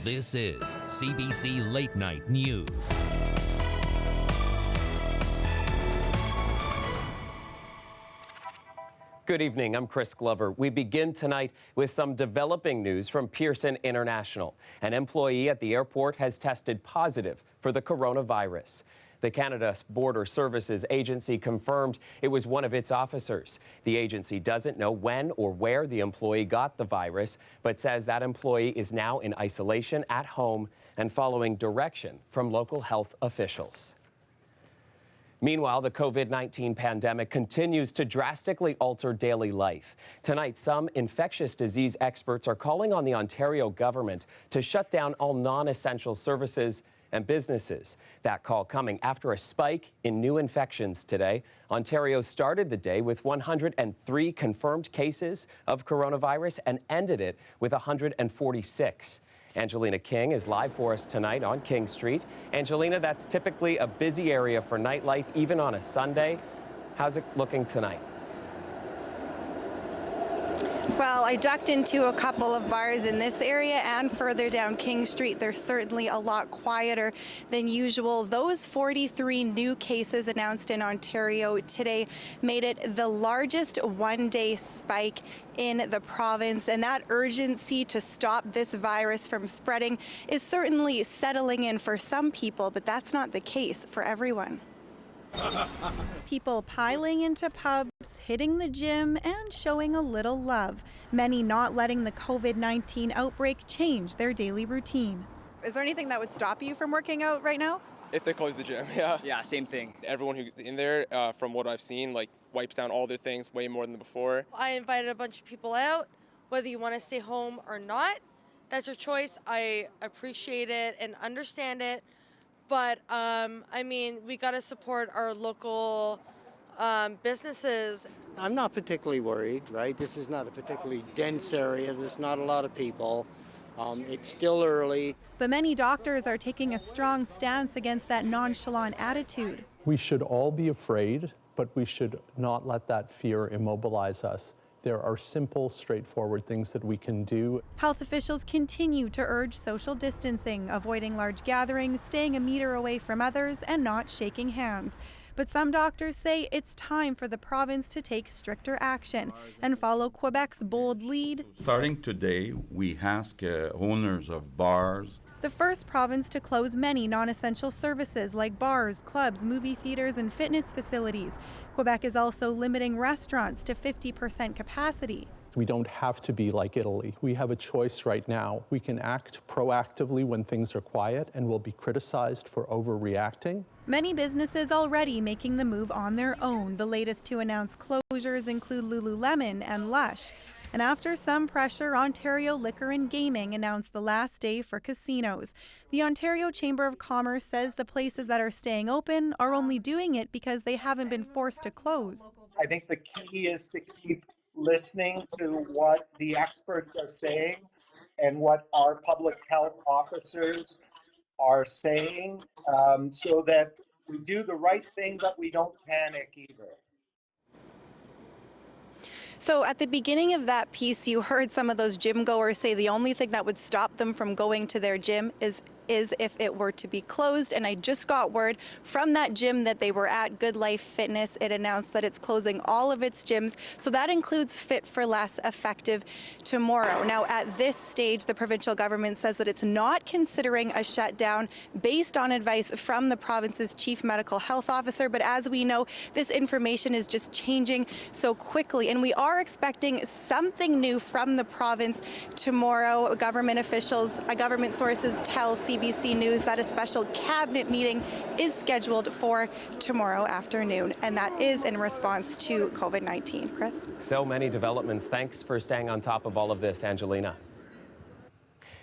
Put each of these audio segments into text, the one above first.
This is CBC Late Night News. Good evening, I'm Chris Glover. We begin tonight with some developing news from Pearson International. An employee at the airport has tested positive for the coronavirus. The Canada Border Services Agency confirmed it was one of its officers. The agency doesn't know when or where the employee got the virus, but says that employee is now in isolation at home and following direction from local health officials. Meanwhile, the COVID-19 pandemic continues to drastically alter daily life. Tonight, some infectious disease experts are calling on the Ontario government to shut down all non-essential services and businesses. That call coming after a spike in new infections today. Ontario started the day with 103 confirmed cases of coronavirus and ended it with 146. Angelina King is live for us tonight on King Street. Angelina, that's typically a busy area for nightlife, even on a Sunday. How's it looking tonight? Well, I ducked into a couple of bars in this area and further down King Street. They're certainly a lot quieter than usual. Those 43 new cases announced in Ontario today made it the largest one-day spike in the province, and that urgency to stop this virus from spreading is certainly settling in for some people, but that's not the case for everyone. People piling into pubs, hitting the gym, and showing a little love. Many not letting the COVID-19 outbreak change their daily routine. Is there anything that would stop you from working out right now? If they close the gym, yeah. Yeah, same thing. Everyone who's in there, from what I've seen, like wipes down all their things way more than before. I invited a bunch of people out, whether you want to stay home or not. That's your choice. I appreciate it and understand it. But, I mean, we got to support our local businesses. I'm not particularly worried, right? This is not a particularly dense area. There's not a lot of people. It's still early. But many doctors are taking a strong stance against that nonchalant attitude. We should all be afraid, but we should not let that fear immobilize us. There are simple, straightforward things that we can do. Health officials continue to urge social distancing, avoiding large gatherings, staying a meter away from others, and not shaking hands. But some doctors say it's time for the province to take stricter action and follow Quebec's bold lead. Starting today, we ask owners of bars, the first province to close many non-essential services like bars, clubs, movie theaters, and fitness facilities. Quebec is also limiting restaurants to 50% capacity. We don't have to be like Italy. We have a choice right now. We can act proactively when things are quiet and will be criticized for overreacting. Many businesses already making the move on their own. The latest to announce closures include Lululemon and Lush. And after some pressure, Ontario Liquor and Gaming announced the last day for casinos. The Ontario Chamber of Commerce says the places that are staying open are only doing it because they haven't been forced to close. I think the key is to keep listening to what the experts are saying and what our public health officers are saying, so that we do the right thing, but we don't panic either. So at the beginning of that piece, you heard some of those gym goers say the only thing that would stop them from going to their gym is if it were to be closed. And I just got word from that gym that they were at, Good Life Fitness. It announced that it's closing all of its gyms. So that includes Fit for Less, effective tomorrow. Now, at this stage, the provincial government says that it's not considering a shutdown based on advice from the province's chief medical health officer. But as we know, this information is just changing so quickly. And we are expecting something new from the province tomorrow. Government sources tell CBC News that a special cabinet meeting is scheduled for tomorrow afternoon, and that is in response to COVID-19. Chris? So many developments. Thanks for staying on top of all of this, Angelina.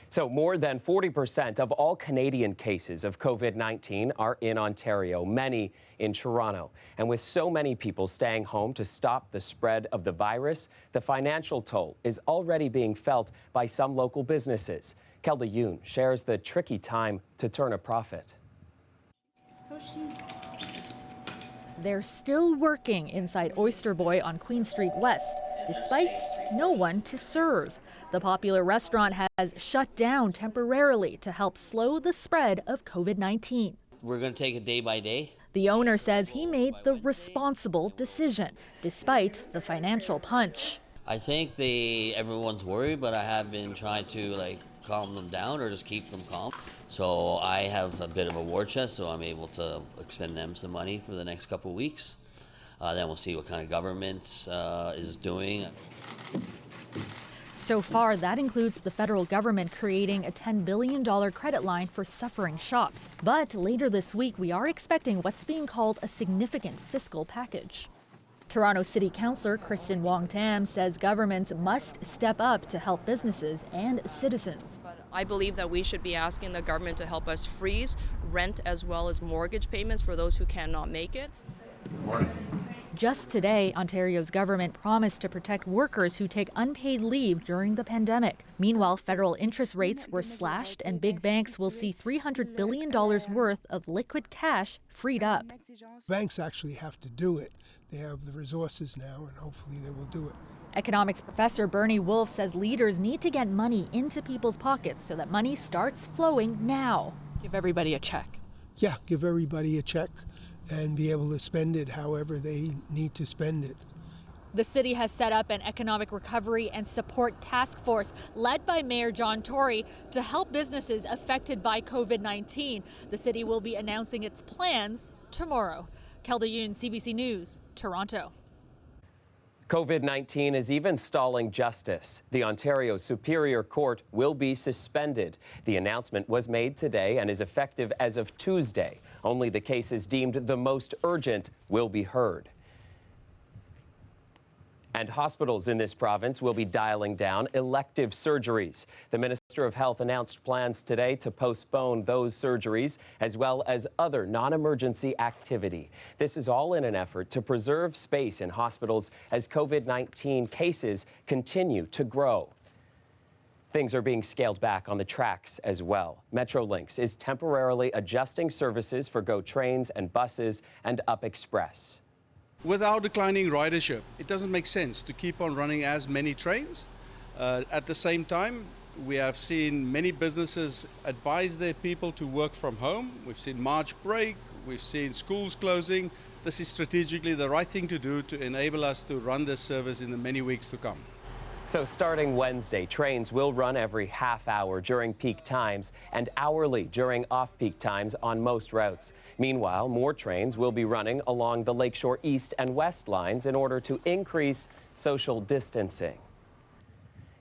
So more than 40% of all Canadian cases of COVID-19 are in Ontario, many in Toronto. And with so many people staying home to stop the spread of the virus, the financial toll is already being felt by some local businesses. Kelda Yoon shares the tricky time to turn a profit. They're still working inside Oyster Boy on Queen Street West, despite no one to serve. The popular restaurant has shut down temporarily to help slow the spread of COVID-19. We're going to take it day by day. The owner says he made the responsible decision, despite the financial punch. I think everyone's worried, but I have been trying to calm them down or just keep them calm. So I have a bit of a war chest, so I'm able to expend them some money for the next couple of weeks. Then we'll see what kind of government is doing. So far, that includes the federal government creating a $10 billion credit line for suffering shops. But later this week, we are expecting what's being called a significant fiscal package. Toronto City Councillor Kristen Wong-Tam says governments must step up to help businesses and citizens. I believe that we should be asking the government to help us freeze rent as well as mortgage payments for those who cannot make it. Just today, Ontario's government promised to protect workers who take unpaid leave during the pandemic. Meanwhile, federal interest rates were slashed and big banks will see $300 billion worth of liquid cash freed up. Banks actually have to do it. They have the resources now, and hopefully they will do it. Economics professor Bernie Wolf says leaders need to get money into people's pockets so that money starts flowing now. Give everybody a check. Yeah, give everybody a check and be able to spend it however they need to spend it. The city has set up an economic recovery and support task force led by Mayor John Tory to help businesses affected by COVID-19. The city will be announcing its plans tomorrow. Kelda Yoon, CBC News, Toronto. COVID-19 is even stalling justice. The Ontario Superior Court will be suspended. The announcement was made today and is effective as of Tuesday. Only the cases deemed the most urgent will be heard. And hospitals in this province will be dialing down elective surgeries. The Minister of Health announced plans today to postpone those surgeries as well as other non-emergency activity. This is all in an effort to preserve space in hospitals as COVID-19 cases continue to grow. Things are being scaled back on the tracks as well. Metrolinx is temporarily adjusting services for GO trains and buses and Up Express. With our declining ridership, it doesn't make sense to keep on running as many trains. At the same time, we have seen many businesses advise their people to work from home. We've seen March break, we've seen schools closing. This is strategically the right thing to do to enable us to run this service in the many weeks to come. So starting Wednesday, trains will run every half hour during peak times and hourly during off-peak times on most routes. Meanwhile, more trains will be running along the Lakeshore East and West lines in order to increase social distancing.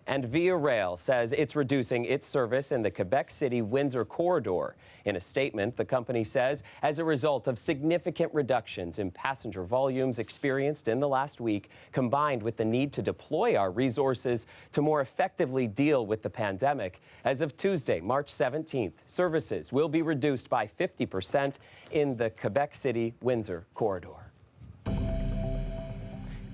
And Via Rail says it's reducing its service in the Quebec City-Windsor corridor. In a statement, the company says as a result of significant reductions in passenger volumes experienced in the last week, combined with the need to deploy our resources to more effectively deal with the pandemic, as of Tuesday, March 17th, services will be reduced by 50% in the Quebec City-Windsor corridor.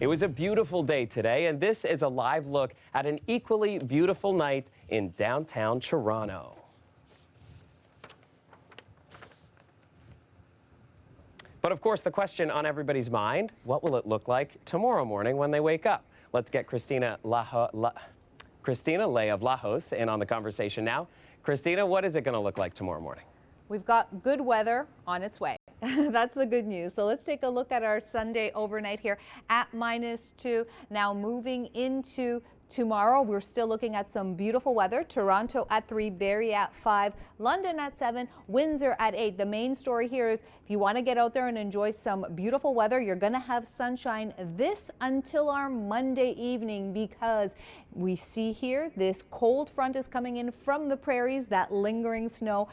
It was a beautiful day today, and this is a live look at an equally beautiful night in downtown Toronto. But of course, the question on everybody's mind, what will it look like tomorrow morning when they wake up? Let's get Christina Lay of Lajos in on the conversation now. Christina, what is it going to look like tomorrow morning? We've got good weather on its way. That's the good news. So let's take a look at our Sunday overnight here at -2. Now moving into tomorrow, we're still looking at some beautiful weather. Toronto at 3, Barrie at 5, London at 7, Windsor at 8. The main story here is if you want to get out there and enjoy some beautiful weather, you're going to have sunshine this until our Monday evening, because we see here this cold front is coming in from the prairies. That lingering snow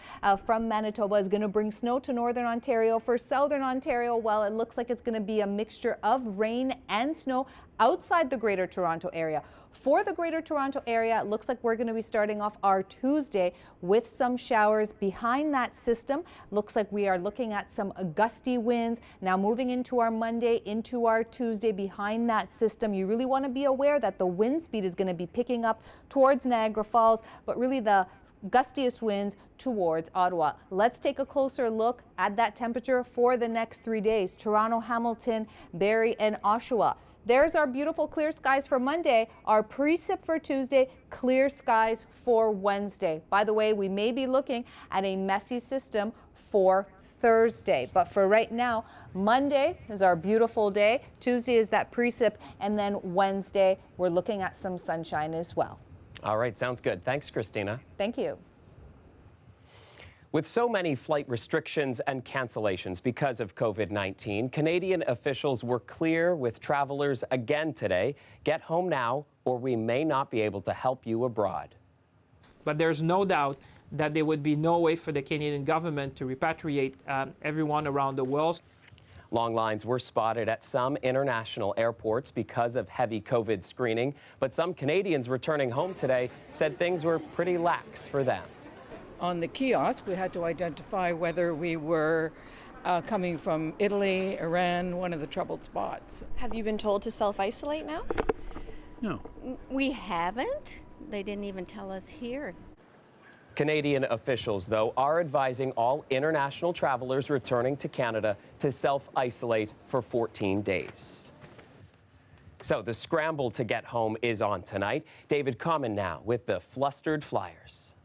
from Manitoba is going to bring snow to northern Ontario. For southern Ontario, well, it looks like it's going to be a mixture of rain and snow outside the Greater Toronto area. For the Greater Toronto area, it looks like we're going to be starting off our Tuesday with some showers behind that system. Looks like we are looking at some gusty winds. Now moving into our Monday, into our Tuesday behind that system, you really want to be aware that the wind speed is going to be picking up towards Niagara Falls, but really the gustiest winds towards Ottawa. Let's take a closer look at that temperature for the next 3 days. Toronto, Hamilton, Barrie, and Oshawa. There's our beautiful clear skies for Monday, our precip for Tuesday, clear skies for Wednesday. By the way, we may be looking at a messy system for Thursday, but for right now, Monday is our beautiful day, Tuesday is that precip, and then Wednesday we're looking at some sunshine as well. All right, sounds good. Thanks, Christina. Thank you. With so many flight restrictions and cancellations because of COVID-19, Canadian officials were clear with travelers again today. Get home now, or we may not be able to help you abroad. But there's no doubt that there would be no way for the Canadian government to repatriate everyone around the world. Long lines were spotted at some international airports because of heavy COVID screening, but some Canadians returning home today said things were pretty lax for them. On the kiosk, we had to identify whether we were coming from Italy, Iran, one of the troubled spots. Have you been told to self-isolate now? No. We haven't. They didn't even tell us here. Canadian officials, though, are advising all international travelers returning to Canada to self-isolate for 14 days. So the scramble to get home is on tonight. David Common now with the flustered flyers.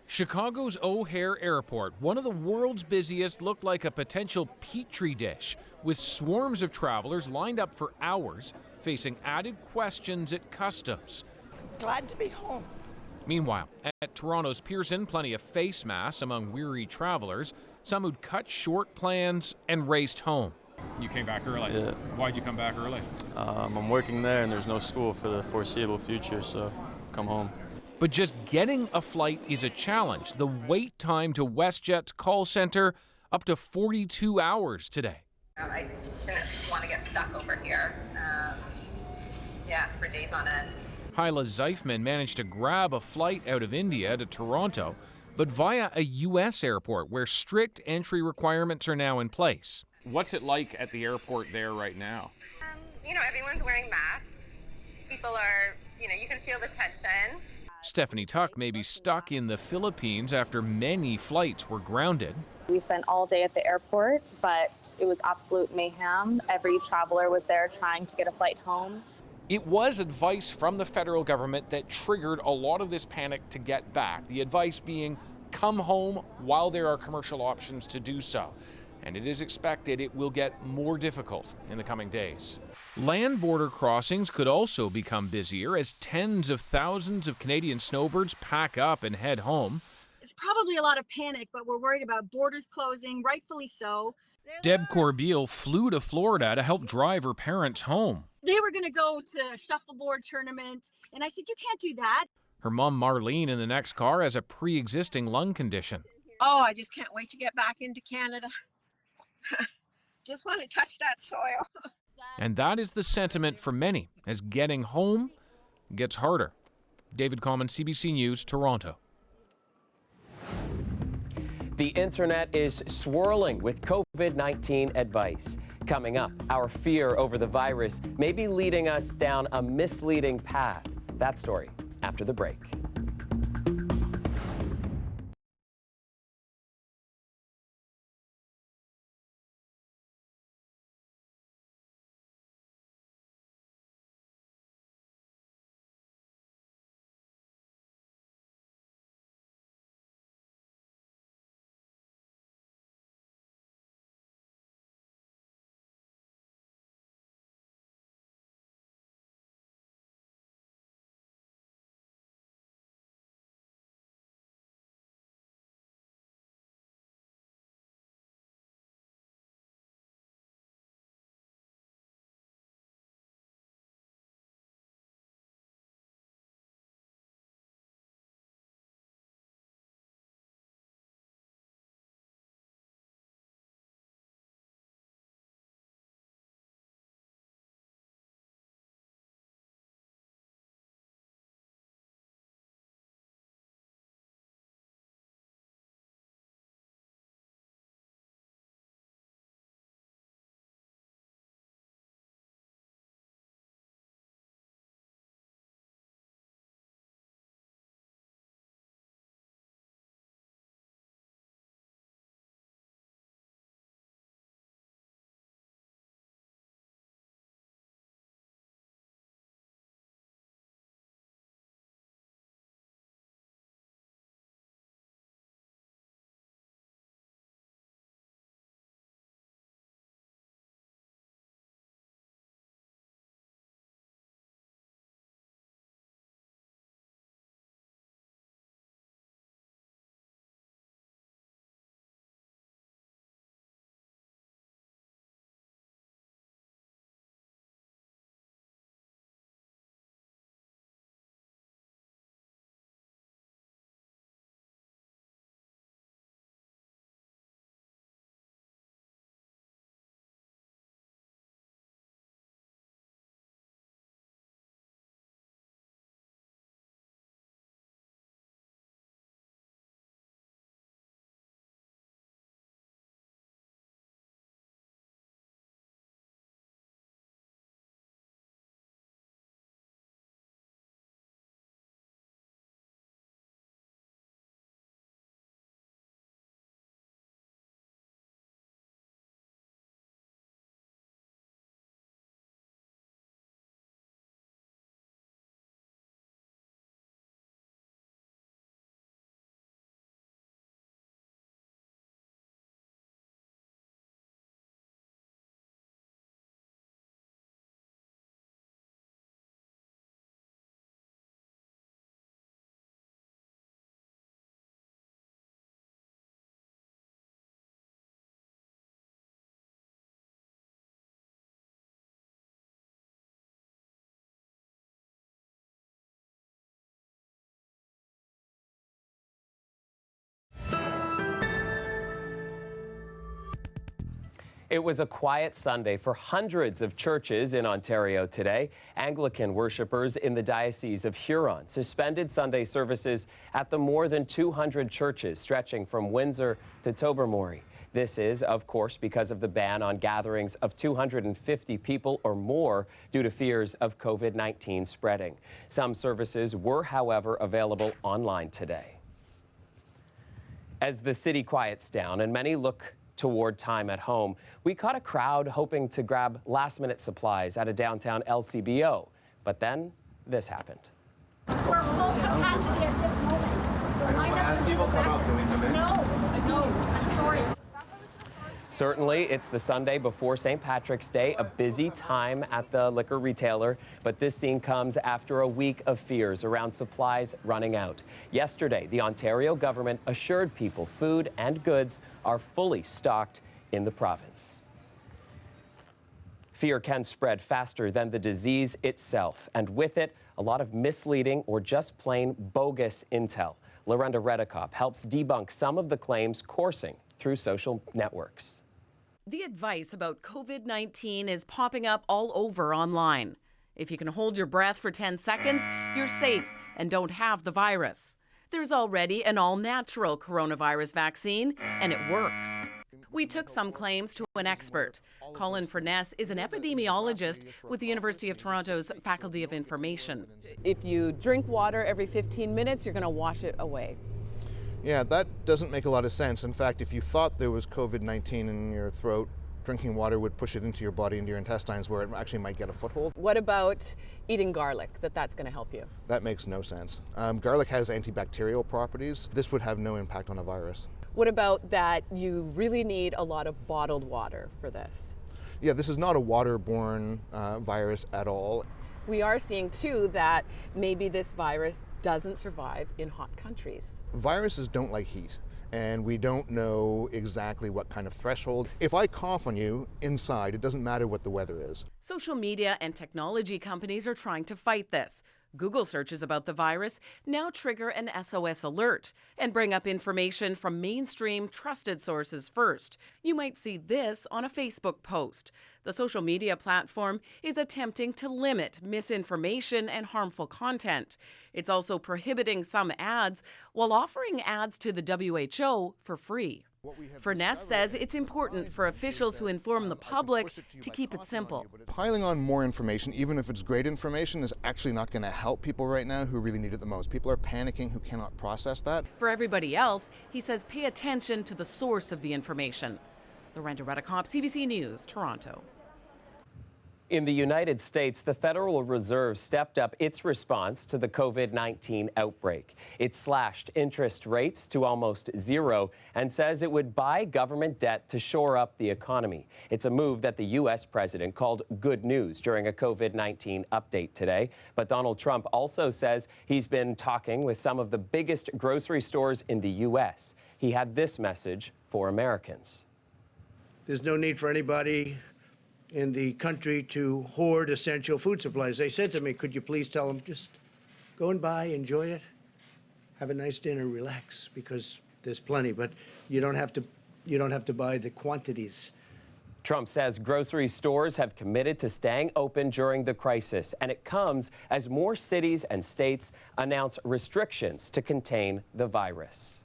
Chicago's O'Hare Airport, one of the world's busiest, looked like a potential petri dish, with swarms of travelers lined up for hours, facing added questions at customs. Glad to be home. Meanwhile, at Toronto's Pearson, plenty of face masks among weary travelers, some who'd cut short plans and raced home. You came back early? Yeah. Why'd you come back early? I'm working there and there's no school for the foreseeable future, so come home. But just getting a flight is a challenge. The wait time to WestJet's call center up to 42 hours today. I just didn't want to get stuck over here, for days on end. Hyla Zeifman managed to grab a flight out of India to Toronto, but via a U.S. airport where strict entry requirements are now in place. What's it like at the airport there right now? Everyone's wearing masks. People are, you can feel the tension. Stephanie Tuck may be stuck in the Philippines after many flights were grounded. We spent all day at the airport, but it was absolute mayhem. Every traveler was there trying to get a flight home. It was advice from the federal government that triggered a lot of this panic to get back. The advice being, come home while there are commercial options to do so. And it is expected it will get more difficult in the coming days. Land border crossings could also become busier as tens of thousands of Canadian snowbirds pack up and head home. It's probably a lot of panic, but we're worried about borders closing, rightfully so. Deb Corbeil flew to Florida to help drive her parents home. They were going to go to a shuffleboard tournament, and I said, you can't do that. Her mom, Marlene, in the next car has a pre-existing lung condition. Oh, I just can't wait to get back into Canada. Just want to touch that soil. And that is the sentiment for many, as getting home gets harder. David Common, CBC News, Toronto. The internet is swirling with COVID-19 advice. Coming up, our fear over the virus may be leading us down a misleading path. That story after the break. It was a quiet Sunday for hundreds of churches in Ontario today. Anglican worshippers in the Diocese of Huron suspended Sunday services at the more than 200 churches stretching from Windsor to Tobermory. This is, of course, because of the ban on gatherings of 250 people or more due to fears of COVID-19 spreading. Some services were, however, available online today. As the city quiets down and many look toward time at home, we caught a crowd hoping to grab last-minute supplies at a downtown LCBO. But then this happened. We're full capacity at this moment. The lineups people come out, can we come in? No, I'm sorry. Certainly, it's the Sunday before St. Patrick's Day, a busy time at the liquor retailer, but this scene comes after a week of fears around supplies running out. Yesterday, the Ontario government assured people food and goods are fully stocked in the province. Fear can spread faster than the disease itself, and with it, a lot of misleading or just plain bogus intel. Lorenda Redekop helps debunk some of the claims coursing through social networks. The advice about COVID-19 is popping up all over online. If you can hold your breath for 10 seconds, you're safe and don't have the virus. There's already an all-natural coronavirus vaccine, and it works. We took some claims to an expert. Colin Furness is an epidemiologist with the University of Toronto's Faculty of Information. If you drink water every 15 minutes, you're going to wash it away. Yeah, that doesn't make a lot of sense. In fact, if you thought there was COVID-19 in your throat, drinking water would push it into your body, into your intestines, where it actually might get a foothold. What about eating garlic, that's going to help you? That makes no sense. Garlic has antibacterial properties. This would have no impact on a virus. What about that you really need a lot of bottled water for this? Yeah, this is not a waterborne virus at all. We are seeing, too, that maybe this virus doesn't survive in hot countries. Viruses don't like heat, and we don't know exactly what kind of threshold. If I cough on you inside, it doesn't matter what the weather is. Social media and technology companies are trying to fight this. Google searches about the virus now trigger an SOS alert and bring up information from mainstream trusted sources first. You might see this on a Facebook post. The social media platform is attempting to limit misinformation and harmful content. It's also prohibiting some ads while offering ads to the WHO for free. Furness says it's important for officials who inform the public to keep it simple. Piling on more information, even if it's great information, is actually not going to help people right now who really need it the most. People are panicking who cannot process that. For everybody else, he says pay attention to the source of the information. Lorenda Redekop, CBC News, Toronto. In the United States, the Federal Reserve stepped up its response to the COVID-19 outbreak. It slashed interest rates to almost zero and says it would buy government debt to shore up the economy. It's a move that the U.S. president called good news during a COVID-19 update today. But Donald Trump also says he's been talking with some of the biggest grocery stores in the U.S. He had this message for Americans. There's no need for anybody in the country to hoard essential food supplies. They said to me, could you please tell them, just go and buy, enjoy it, have a nice dinner, relax, because there's plenty, but you don't have to buy the quantities. Trump says grocery stores have committed to staying open during the crisis, and it comes as more cities and states announce restrictions to contain the virus.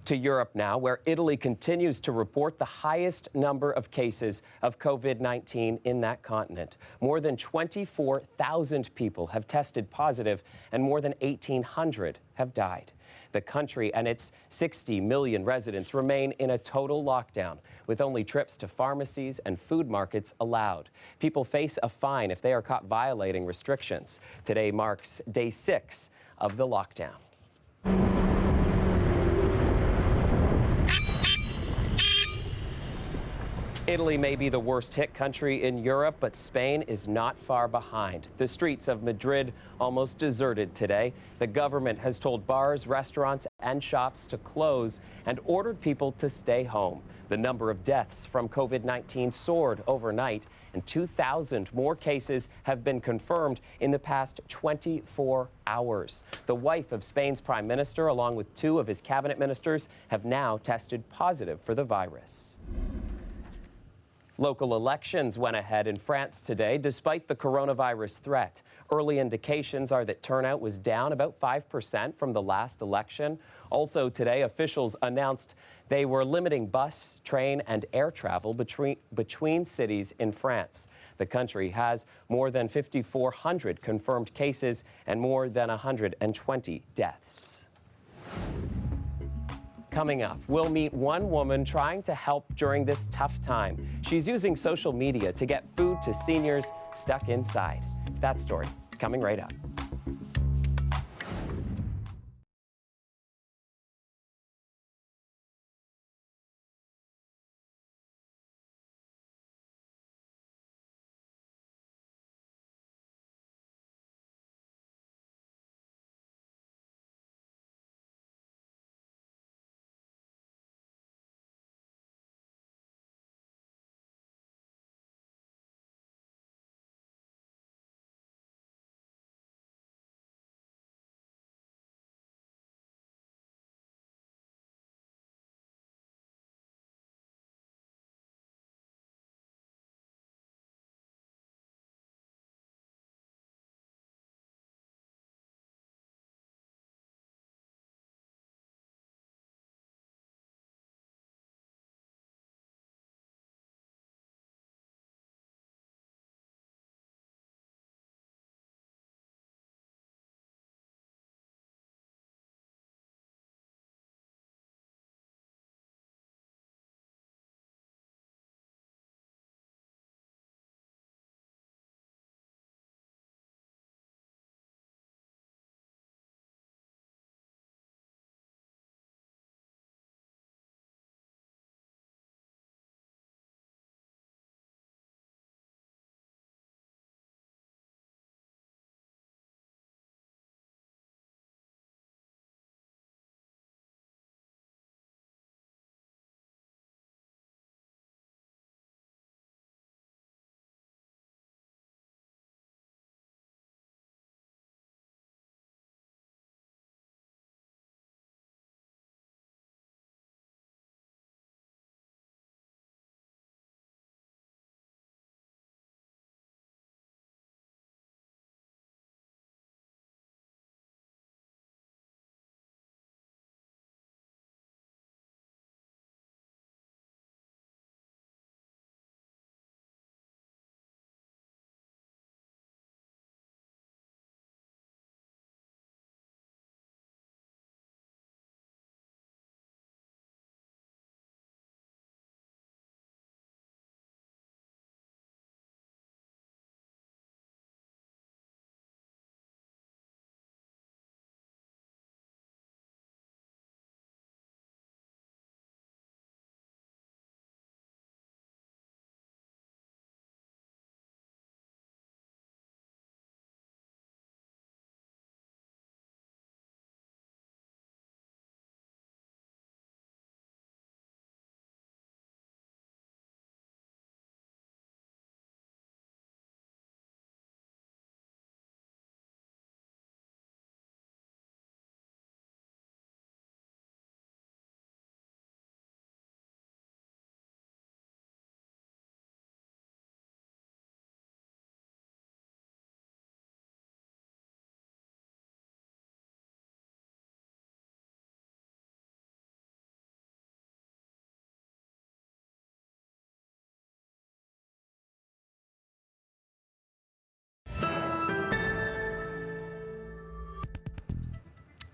To Europe now, where Italy continues to report the highest number of cases of COVID-19 in that continent. More than 24,000 people have tested positive and more than 1,800 have died. The country and its 60 million residents remain in a total lockdown, with only trips to pharmacies and food markets allowed. People face a fine if they are caught violating restrictions. Today marks day 6 of the lockdown. Italy may be the worst hit country in Europe, but Spain is not far behind. The streets of Madrid almost deserted today. The government has told bars, restaurants, and shops to close and ordered people to stay home. The number of deaths from COVID-19 soared overnight, and 2,000 more cases have been confirmed in the past 24 hours. The wife of Spain's prime minister, along with 2 of his cabinet ministers, have now tested positive for the virus. Local elections went ahead in France today despite the coronavirus threat. Early indications are that turnout was down about 5% from the last election. Also today, officials announced they were limiting bus, train, and air travel between cities in France. The country has more than 5,400 confirmed cases and more than 120 deaths. Coming up, we'll meet one woman trying to help during this tough time. She's using social media to get food to seniors stuck inside. That story coming right up.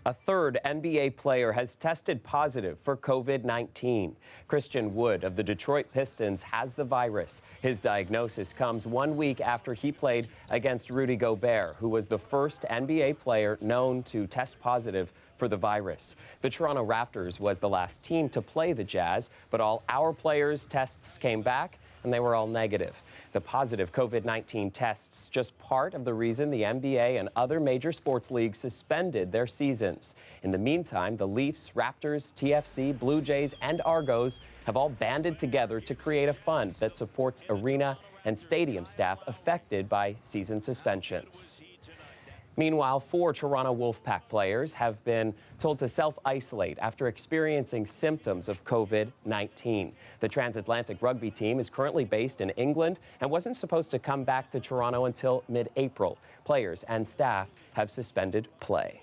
A third NBA player has tested positive for COVID-19. Christian Wood of the Detroit Pistons has the virus. His diagnosis comes 1 week after he played against Rudy Gobert, who was the first NBA player known to test positive for the virus. The Toronto Raptors was the last team to play the Jazz, but all our players' tests came back and they were all negative. The positive COVID-19 tests just part of the reason the NBA and other major sports leagues suspended their seasons. In the meantime, the Leafs, Raptors, TFC, Blue Jays, and Argos have all banded together to create a fund that supports arena and stadium staff affected by season suspensions. Meanwhile, 4 Toronto Wolfpack players have been told to self-isolate after experiencing symptoms of COVID-19. The transatlantic rugby team is currently based in England and wasn't supposed to come back to Toronto until mid-April. Players and staff have suspended play.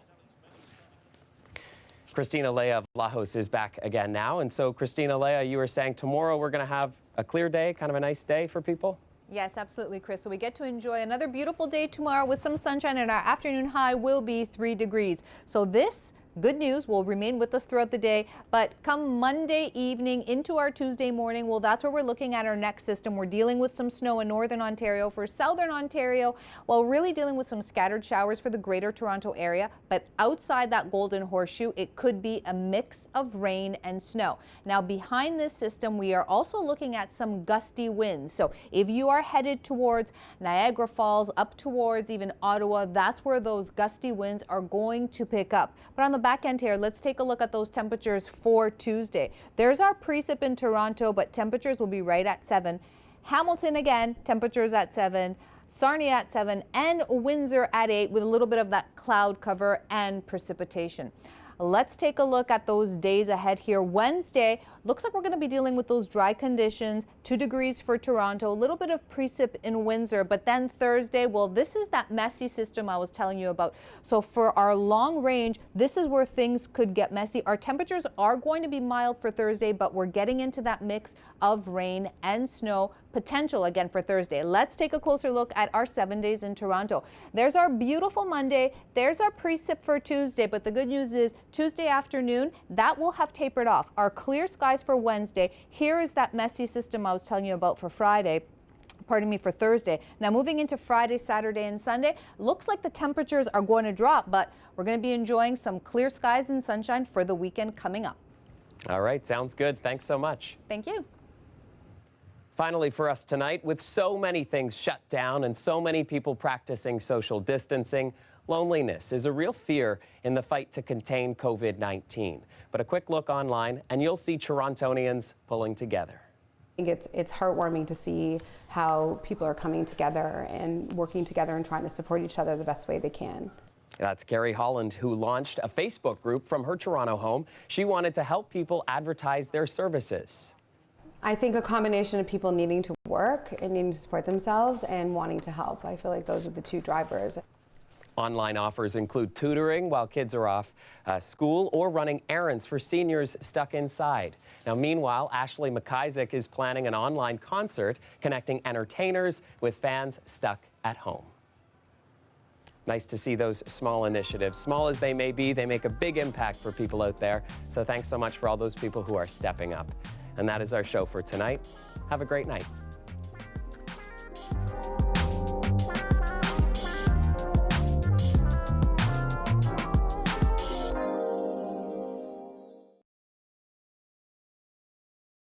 Christina Lea of Lajos is back again now. And so, Christina Lea, you were saying tomorrow we're going to have a clear day, kind of a nice day for people? Yes, absolutely, Chris. So we get to enjoy another beautiful day tomorrow with some sunshine, and our afternoon high will be 3 degrees. So this good news will remain with us throughout the day, but come Monday evening into our Tuesday morning, well, that's where we're looking at our next system. We're dealing with some snow in northern Ontario. For southern Ontario, well, really dealing with some scattered showers for the greater Toronto area, but outside that golden horseshoe, it could be a mix of rain and snow. Now, behind this system, we are also looking at some gusty winds. So if you are headed towards Niagara Falls, up towards even Ottawa, that's where those gusty winds are going to pick up. But on the back end here, let's take a look at those temperatures for Tuesday. There's our precip in Toronto, but temperatures will be right at 7. Hamilton again, temperatures at 7. Sarnia at 7 and Windsor at 8 with a little bit of that cloud cover and precipitation. Let's take a look at those days ahead here. Wednesday, looks like we're going to be dealing with those dry conditions, 2 degrees for Toronto, a little bit of precip in Windsor, but then Thursday, well, this is that messy system I was telling you about. So for our long range, this is where things could get messy. Our temperatures are going to be mild for Thursday, but we're getting into that mix of rain and snow potential again for Thursday. Let's take a closer look at our 7 days in Toronto. There's our beautiful Monday. There's our precip for Tuesday, but the good news is Tuesday afternoon, that will have tapered off. Our clear skies for Wednesday. Here is that messy system I was telling you about for Friday. Pardon me, for Thursday. Now moving into Friday, Saturday, and Sunday, looks like the temperatures are going to drop, but we're going to be enjoying some clear skies and sunshine for the weekend coming up. All right, sounds good. Thanks so much. Thank you. Finally for us tonight, with so many things shut down and so many people practicing social distancing, loneliness is a real fear in the fight to contain COVID-19. But a quick look online and you'll see Torontonians pulling together. I think it's heartwarming to see how people are coming together and working together and trying to support each other the best way they can. That's Carrie Holland, who launched a Facebook group from her Toronto home. She wanted to help people advertise their services. I think a combination of people needing to work and needing to support themselves and wanting to help. I feel like those are the two drivers. Online offers include tutoring while kids are off school or running errands for seniors stuck inside. Now, meanwhile, Ashley McIsaac is planning an online concert connecting entertainers with fans stuck at home. Nice to see those small initiatives. Small as they may be, they make a big impact for people out there. So thanks so much for all those people who are stepping up. And that is our show for tonight. Have a great night.